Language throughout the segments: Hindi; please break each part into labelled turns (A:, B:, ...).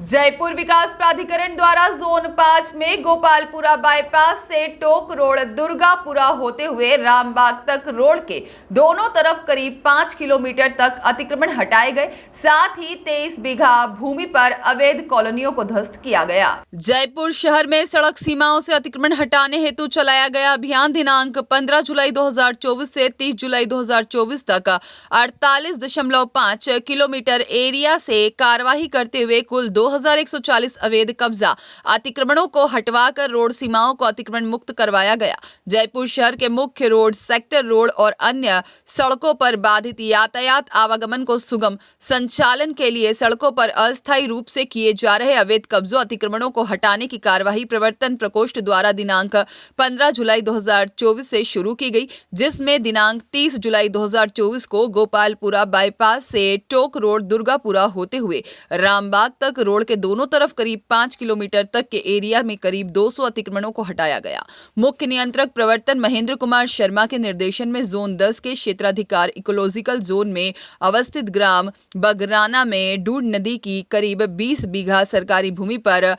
A: जयपुर विकास प्राधिकरण द्वारा जोन 5 में गोपालपुरा बाईपास से टोक रोड दुर्गापुरा होते हुए रामबाग तक रोड के दोनों तरफ करीब 5 किलोमीटर तक अतिक्रमण हटाए गए। साथ ही 23 बीघा भूमि पर अवैध कॉलोनियों को ध्वस्त किया गया। जयपुर शहर में सड़क सीमाओं से अतिक्रमण हटाने हेतु चलाया गया अभियान दिनांक 15 जुलाई 2024 से 30 जुलाई 2024 तक 48.5 किलोमीटर एरिया से कार्यवाही करते हुए कुल 2140 अवैध कब्जा अतिक्रमणों को हटवाकर रोड सीमाओं को अतिक्रमण मुक्त करवाया गया। जयपुर शहर के मुख्य रोड, सेक्टर रोड और अन्य सड़कों पर बाधित यातायात आवागमन को सुगम संचालन के लिए सड़कों पर अस्थायी रूप से किए जा रहे अवैध कब्जों अतिक्रमणों को हटाने की कार्यवाही प्रवर्तन प्रकोष्ठ द्वारा दिनांक 15 जुलाई 2024 से शुरू की गई, जिसमें दिनांक 30 जुलाई 2024 को गोपालपुरा बाईपास से टोक रोड दुर्गापुरा होते हुए रामबाग तक रोड के दोनों तरफ करीब 5 किलोमीटर तक के एरिया में करीब 200 अतिक्रमणों को हटाया गया। मुख्य नियंत्रक प्रवर्तन महेंद्र कुमार शर्मा के निर्देशन में जोन 10 के क्षेत्राधिकार इकोलॉजिकल जोन में अवस्थित ग्राम बगराना में डूड नदी की करीब 20 बीघा सरकारी भूमि पर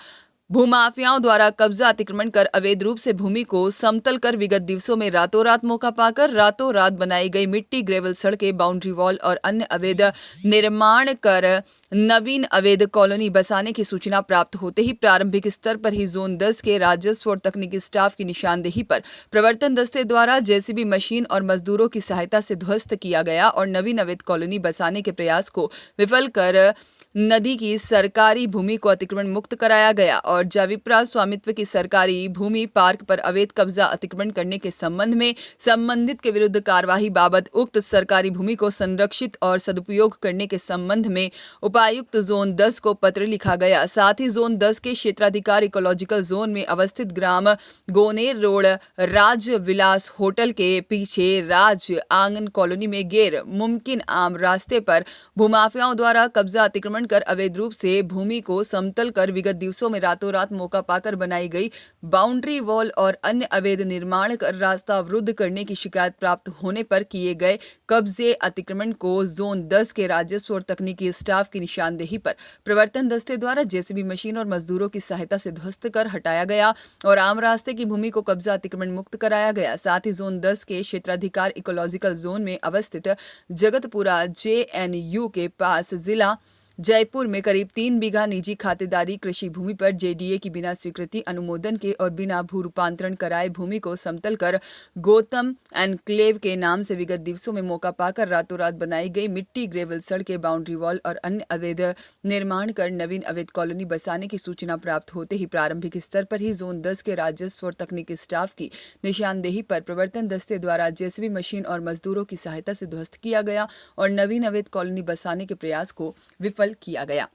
A: भूमाफियाओं द्वारा कब्जा अतिक्रमण कर अवैध रूप से भूमि को समतल कर विगत दिवसों में रातों रात मौका पाकर रातों रात बनाई गई मिट्टी, ग्रेवल सड़कें, बाउंड्री वॉल और अन्य अवैध निर्माण कर नवीन अवैध कॉलोनी बसाने की सूचना प्राप्त होते ही प्रारंभिक स्तर पर ही जोन 10 के राजस्व और तकनीकी स्टाफ की निशानदेही पर प्रवर्तन दस्ते द्वारा जेसीबी मशीन और मजदूरों की सहायता से ध्वस्त किया गया और नवीन अवैध कॉलोनी बसाने के प्रयास को विफल कर नदी की सरकारी भूमि को अतिक्रमण मुक्त कराया गया और जाविप्रा स्वामित्व की सरकारी भूमि पार्क पर अवैध कब्जा अतिक्रमण करने के संबंध में संबंधित के विरुद्ध कार्यवाही बाबत उक्त सरकारी भूमि को संरक्षित और सदुपयोग करने के संबंध में उपायुक्त जोन 10 को पत्र लिखा गया। साथ ही जोन 10 के क्षेत्राधिकार इकोलॉजिकल जोन में अवस्थित ग्राम गोनेर रोड राज विलास होटल के पीछे राज आंगन कॉलोनी में गैर मुमकिन आम रास्ते पर भूमाफियाओं द्वारा कब्जा अतिक्रमण कर अवैध रूप से भूमि को समतल कर विगत दिवसों में रातों रात मौका पाकर बनाई गई बाउंड्री वॉल और अन्य अवैध निर्माण कर रास्ता अवरुद्ध करने की शिकायत प्राप्त होने पर किए गए कब्जे अतिक्रमण को जोन 10 के राजस्व और तकनीकी स्टाफ की निशानदेही पर प्रवर्तन दस्ते द्वारा जेसीबी मशीन और मजदूरों की सहायता से ध्वस्त कर हटाया गया और आम रास्ते की भूमि को कब्जा अतिक्रमण मुक्त कराया गया। साथ ही जोन 10 के क्षेत्राधिकार इकोलॉजिकल जोन में अवस्थित जगतपुरा JNU के पास जिला जयपुर में करीब 3 बीघा निजी खातेदारी कृषि भूमि पर जेडीए की बिना स्वीकृति अनुमोदन के और बिना भू रूपांतरण कराए भूमि को समतल कर गौतम एनक्लेव के नाम से विगत दिवसों में मौका पाकर रातों रात बनाई गई मिट्टी, ग्रेवल सड़कें, बाउंड्री वॉल और अन्य अवैध निर्माण कर नवीन अवैध कॉलोनी बसाने की सूचना प्राप्त होते ही प्रारंभिक स्तर पर ही जोन 10 के राजस्व और तकनीकी स्टाफ की निशानदेही पर प्रवर्तन दस्ते द्वारा जेसीबी मशीन और मजदूरों की सहायता से ध्वस्त किया गया और नवीन अवैध कॉलोनी बसाने के प्रयास को विफल किया गया।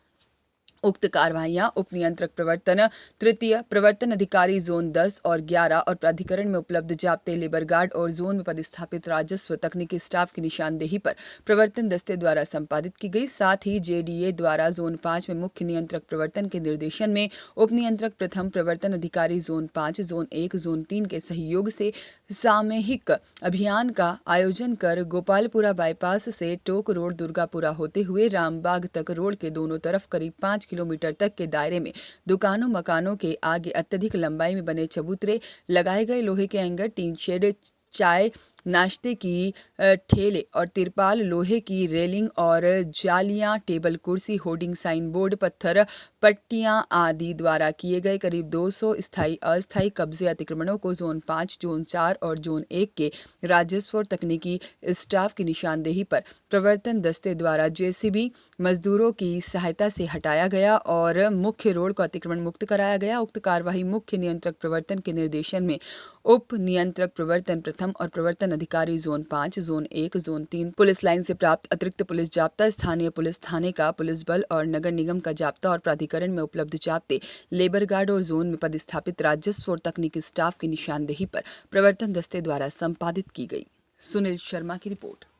A: उक्त कार्रवाइयां उप नियंत्रक प्रवर्तन, तृतीय प्रवर्तन अधिकारी जोन 10 और 11 और प्राधिकरण में उपलब्ध जाप्ते, लेबर गार्ड और जोन में पदस्थापित राजस्व तकनीकी स्टाफ की निशानदेही पर प्रवर्तन दस्ते द्वारा संपादित की गई। साथ ही जेडीए द्वारा जोन 5 में मुख्य नियंत्रक प्रवर्तन के निर्देशन में उप नियंत्रक प्रथम प्रवर्तन अधिकारी जोन 5, जोन 1, जोन 3 के सहयोग से सामूहिक अभियान का आयोजन कर गोपालपुरा बाईपास से टोक रोड दुर्गापुरा होते हुए रामबाग तक रोड के दोनों तरफ करीब 5 किलोमीटर तक के दायरे में दुकानों मकानों के आगे अत्यधिक लंबाई में बने चबूतरे, लगाए गए लोहे के एंगर, टीन शेड, चाय नाश्ते की ठेले और तिरपाल, लोहे की रेलिंग और जालियां, टेबल कुर्सी, होर्डिंग, साइन बोर्ड, पत्थर पट्टियां आदि द्वारा किए गए करीब 200 स्थायी अस्थायी कब्जे अतिक्रमणों को जोन 5, जोन 4 और जोन 1 के राजस्व और तकनीकी स्टाफ की निशानदेही पर प्रवर्तन दस्ते द्वारा जेसीबी मजदूरों की सहायता से हटाया गया और मुख्य रोड को अतिक्रमण मुक्त कराया गया। उक्त कार्यवाही मुख्य नियंत्रक प्रवर्तन के निर्देशन में उप नियंत्रक प्रवर्तन प्रथम और प्रवर्तन अधिकारी zone 5, zone 1, zone 3, police line से प्राप्त अतिरिक्त पुलिस जाप्ता, स्थानीय पुलिस थाने का पुलिस बल और नगर निगम का जाप्ता और प्राधिकरण में उपलब्ध जाप्ते, लेबर गार्ड और जोन में पदस्थापित राजस्व और तकनीकी स्टाफ की निशानदेही पर प्रवर्तन दस्ते द्वारा संपादित की गई। सुनील शर्मा की रिपोर्ट।